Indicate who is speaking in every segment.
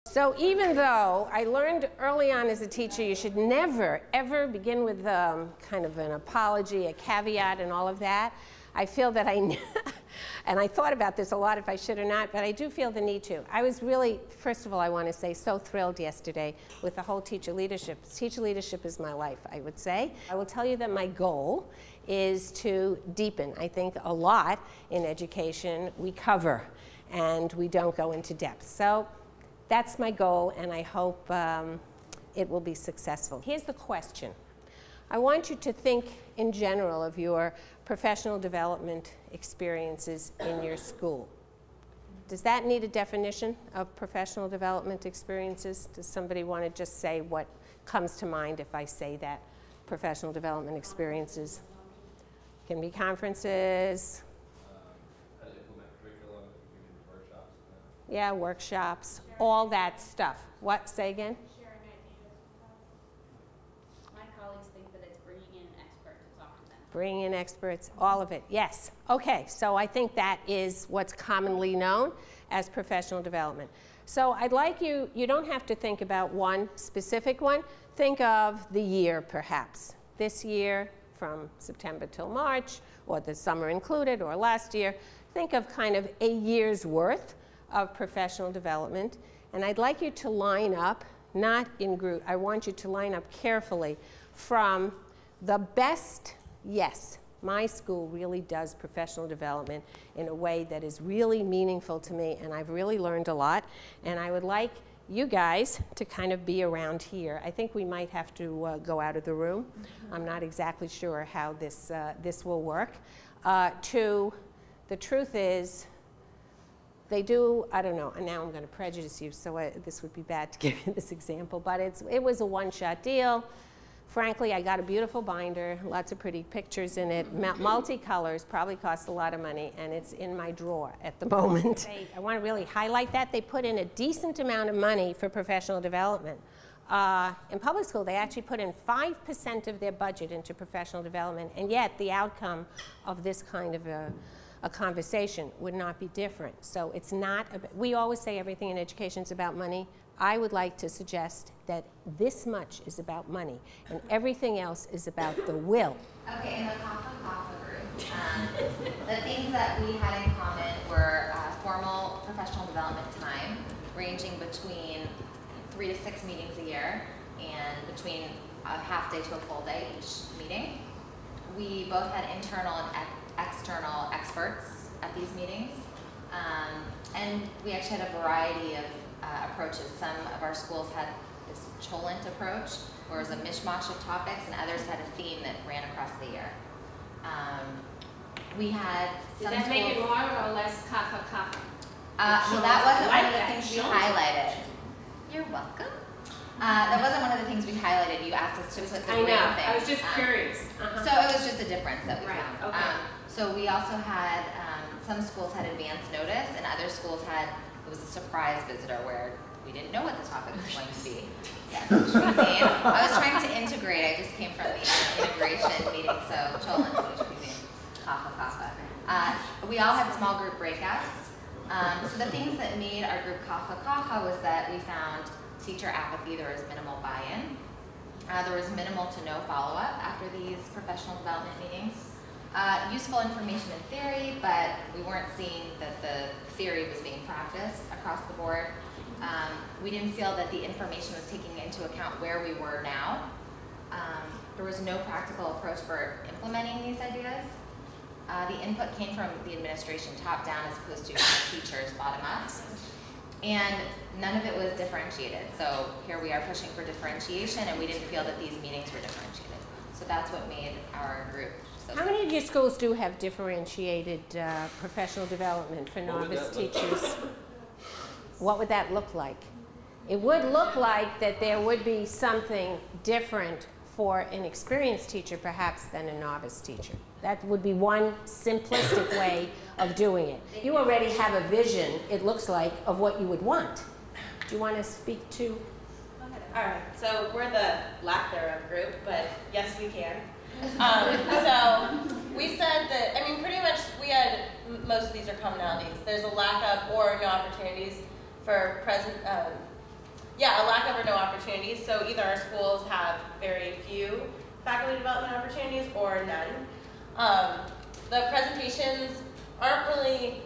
Speaker 1: So even though I learned early on as a teacher you should never, ever begin with kind of an apology, a caveat, and all of that, I feel that and I thought about this a lot if I should or not, but I do feel the need to. I was really, first of all, I want to say, so thrilled yesterday with the whole teacher leadership. Teacher leadership is my life, I would say. I will tell you that my goal is to deepen. I think a lot in education we cover and we don't go into depth. So that's my goal, and I hope it will be successful. Here's the question. I want you to think in general of your professional development experiences in your school. Does that need a definition of professional development experiences? Does somebody want to just say what comes to mind if I say that? Professional development experiences. Can be conferences.
Speaker 2: How to implement curriculum, workshops.
Speaker 1: Yeah, workshops, all that stuff. What? Say again?
Speaker 3: Sharing ideas. My colleagues think that it's bringing in an expert to talk to them.
Speaker 1: Bringing in experts, all of it, yes. Okay, so I think that is what's commonly known as professional development. So I'd like you don't have to think about one specific one. Think of the year, perhaps. This year, from September till March, or the summer included, or last year. Think of kind of a year's worth of professional development. And I'd like you to line up, not in group, I want you to line up carefully from the best. Yes, my school really does professional development in a way that is really meaningful to me, and I've really learned a lot. And I would like you guys to kind of be around here. I think we might have to go out of the room. I'm not exactly sure how this will work. The truth is, they do, I don't know, and now I'm going to prejudice you, so this would be bad to give you this example, but it was a one-shot deal. Frankly, I got a beautiful binder, lots of pretty pictures in it, multicolors, probably cost a lot of money, and it's in my drawer at the moment. I want to really highlight that. They put in a decent amount of money for professional development. In public school, they actually put in 5% of their budget into professional development, and yet the outcome of this kind of a conversation would not be different. So it's not, we always say everything in education is about money. I would like to suggest that this much is about money, and everything else is about the will.
Speaker 4: Okay, in the Kappa group, the things that we had in common were formal professional development time, ranging between 3 to 6 meetings a year, and between a half day to a full day each meeting. We both had internal and external experts at these meetings, and we actually had a variety of approaches. Some of our schools had this Troen approach, where it was a mishmash of topics, and others had a theme that ran across the year. We had some
Speaker 3: Did that
Speaker 4: schools,
Speaker 3: make it more or less kappa?
Speaker 4: well, that wasn't one of the things we highlighted. You're welcome. That wasn't one of the things we highlighted. You asked us to put the real thing.
Speaker 3: I was just curious.
Speaker 4: So it was just a difference that we found.
Speaker 3: Okay.
Speaker 4: So we also had, some schools had advance notice, and other schools had, it was a surprise visitor where we didn't know what the topic was going to be. Yes, I was trying to integrate. I just came from the integration meeting, so Troen, Kappa. We all had small group breakouts. So the things that made our group Kappa was that we found teacher apathy. There was minimal buy-in. There was minimal to no follow-up after these professional development meetings. Useful information in theory, but we weren't seeing that the theory was being practiced across the board. We didn't feel that the information was taking into account where we were now. There was no practical approach for implementing these ideas. The input came from the administration top down as opposed to teachers bottom up. And none of it was differentiated. So here we are pushing for differentiation, and we didn't feel that these meetings were differentiated. So that's what made our group so
Speaker 1: How many of your schools do have differentiated professional development for novice teachers? What would that look like? It would look like that there would be something different for an experienced teacher perhaps than a novice teacher. That would be one simplistic way of doing it. You already have a vision, it looks like, of what you would want. Do you want to speak to?
Speaker 5: All right, so we're the lack thereof group, but yes, we can. So we said that, I mean, pretty much we had, most of these are commonalities. There's a lack of or no opportunities for yeah, a lack of or no opportunities. So either our schools have very few faculty development opportunities or none. The presentations aren't really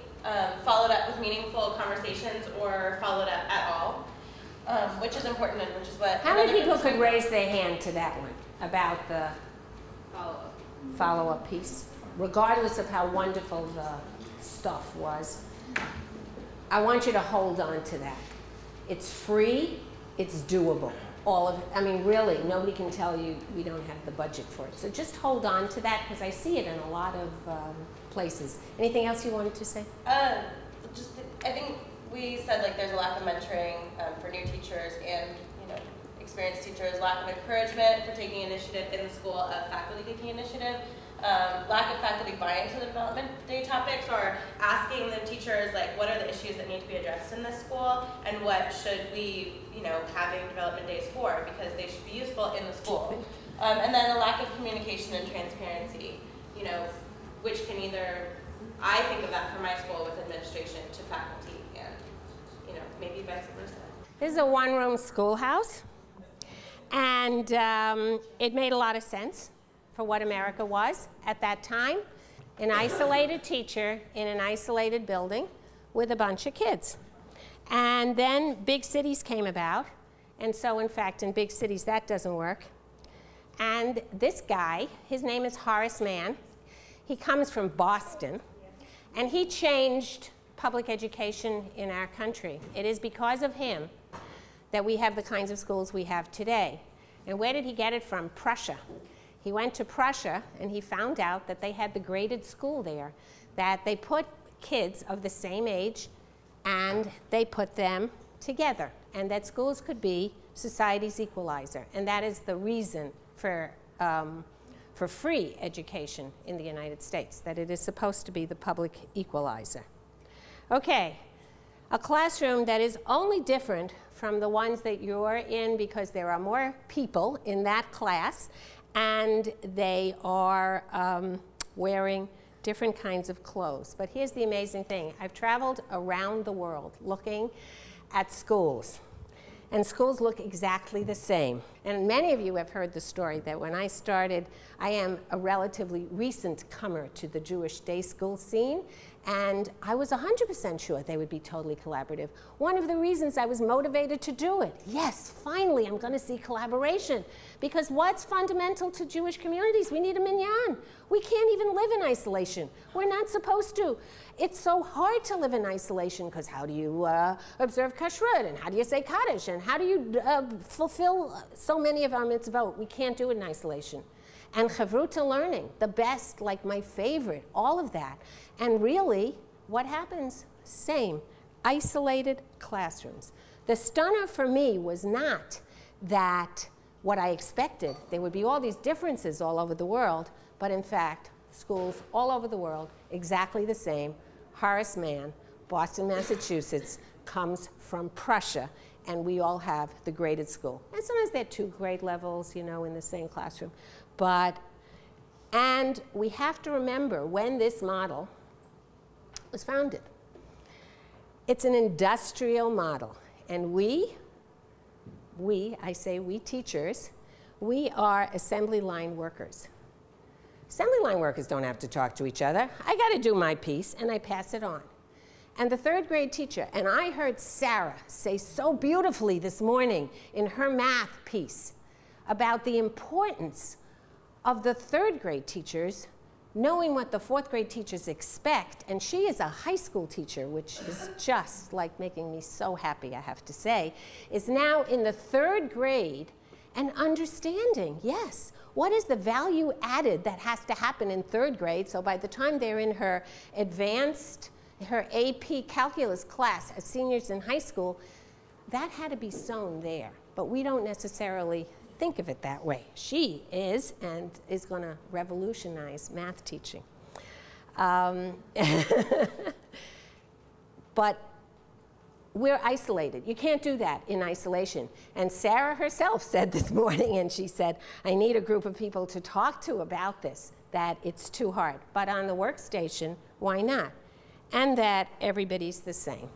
Speaker 5: followed up with meaningful conversations or followed up at all, which is important and which is what.
Speaker 1: How many people could raise their hand to that one about the follow-up piece, regardless of how wonderful the stuff was? I want you to hold on to that. It's free, it's doable. All of it, I mean, really, nobody can tell you we don't have the budget for it. So just hold on to that, because I see it in a lot of places. Anything else you wanted to say?
Speaker 5: I think we said like there's a lack of mentoring for new teachers and experienced teachers, lack of encouragement for taking initiative in the school, of faculty taking initiative, lack of faculty buy-in to the development day topics, or asking the teachers like what are the issues that need to be addressed in this school and what should we having development days for, because they should be useful in the school. And then a lack of communication and transparency, which can either, I think of that for my school with administration to faculty and maybe vice versa.
Speaker 1: This is a one-room schoolhouse, and it made a lot of sense for what America was at that time. An isolated teacher in an isolated building with a bunch of kids. And then big cities came about, and so in fact in big cities that doesn't work. And this guy, his name is Horace Mann, he comes from Boston, and he changed public education in our country. It is because of him that we have the kinds of schools we have today. And where did he get it from? Prussia. He went to Prussia and he found out that they had the graded school there, that they put kids of the same age and they put them together, and that schools could be society's equalizer. And that is the reason for free education in the United States, that it is supposed to be the public equalizer. Okay, a classroom that is only different from the ones that you're in because there are more people in that class and they are wearing different kinds of clothes. But here's the amazing thing. I've traveled around the world looking at schools, and schools look exactly the same. And many of you have heard the story that when I started, I am a relatively recent comer to the Jewish day school scene, and I was 100% sure they would be totally collaborative. One of the reasons I was motivated to do it, yes, finally I'm going to see collaboration. Because what's fundamental to Jewish communities? We need a minyan. We can't even live in isolation. We're not supposed to. It's so hard to live in isolation because how do you observe kashrut, and how do you say kaddish, and how do you fulfill so many of our mitzvot? We can't do it in isolation. And chavruta learning, the best, like my favorite, all of that. And really, what happens? Same, isolated classrooms. The stunner for me was not that what I expected, there would be all these differences all over the world, but in fact, schools all over the world, exactly the same. Horace Mann, Boston, Massachusetts, comes from Prussia, and we all have the graded school. And sometimes they're 2 grade levels, in the same classroom. And we have to remember when this model was founded. It's an industrial model, and I say we teachers, we are assembly line workers. Assembly line workers don't have to talk to each other. I got to do my piece, and I pass it on. And the 3rd grade teacher, and I heard Sarah say so beautifully this morning in her math piece about the importance of the 3rd grade teachers knowing what the 4th grade teachers expect, and she is a high school teacher, which is just like making me so happy, I have to say, is now in the 3rd grade and understanding, yes, what is the value added that has to happen in 3rd grade, so by the time they're in her advanced, her AP calculus class as seniors in high school, that had to be sown there. But we don't necessarily think of it that way. She is, and is going to revolutionize math teaching. But we're isolated. You can't do that in isolation. And Sarah herself said this morning, and she said, I need a group of people to talk to about this, that it's too hard. But on the workstation, why not? And that everybody's the same.